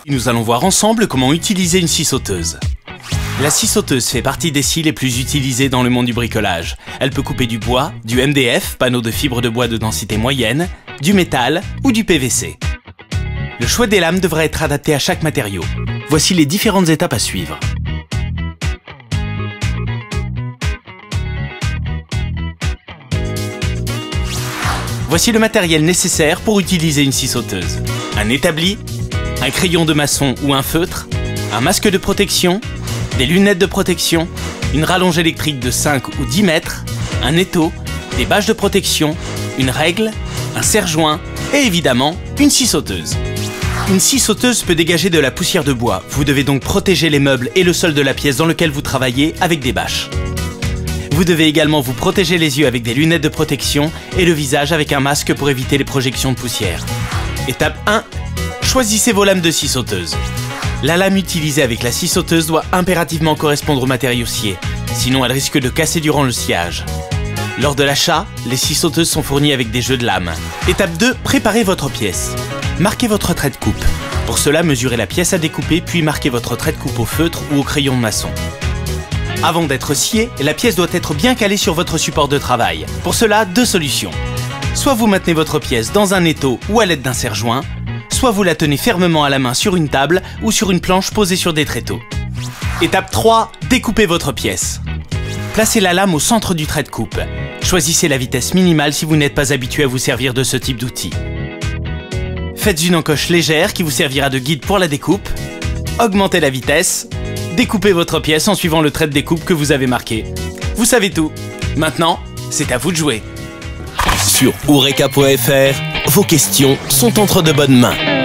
Nous allons voir ensemble comment utiliser une scie sauteuse. La scie sauteuse fait partie des scies les plus utilisées dans le monde du bricolage. Elle peut couper du bois, du MDF, panneau de fibre de bois de densité moyenne, du métal ou du PVC. Le choix des lames devra être adapté à chaque matériau. Voici les différentes étapes à suivre. Voici le matériel nécessaire pour utiliser une scie sauteuse. Un établi, un crayon de maçon ou un feutre, un masque de protection, des lunettes de protection, une rallonge électrique de 5 ou 10 mètres, un étau, des bâches de protection, une règle, un serre-joint et évidemment une scie sauteuse. Une scie sauteuse peut dégager de la poussière de bois. Vous devez donc protéger les meubles et le sol de la pièce dans laquelle vous travaillez avec des bâches. Vous devez également vous protéger les yeux avec des lunettes de protection et le visage avec un masque pour éviter les projections de poussière. Étape 1. Choisissez vos lames de scie sauteuse. La lame utilisée avec la scie sauteuse doit impérativement correspondre au matériau scié, sinon elle risque de casser durant le sciage. Lors de l'achat, les scies sauteuses sont fournies avec des jeux de lames. Étape 2. Préparez votre pièce. Marquez votre trait de coupe. Pour cela, mesurez la pièce à découper puis marquez votre trait de coupe au feutre ou au crayon de maçon. Avant d'être sciée, la pièce doit être bien calée sur votre support de travail. Pour cela, deux solutions. Soit vous maintenez votre pièce dans un étau ou à l'aide d'un serre-joint, soit vous la tenez fermement à la main sur une table ou sur une planche posée sur des tréteaux. Étape 3. Découpez votre pièce. Placez la lame au centre du trait de coupe. Choisissez la vitesse minimale si vous n'êtes pas habitué à vous servir de ce type d'outil. Faites une encoche légère qui vous servira de guide pour la découpe. Augmentez la vitesse. Découpez votre pièce en suivant le trait de découpe que vous avez marqué. Vous savez tout. Maintenant, c'est à vous de jouer. Sur Eureka.fr, vos questions sont entre de bonnes mains.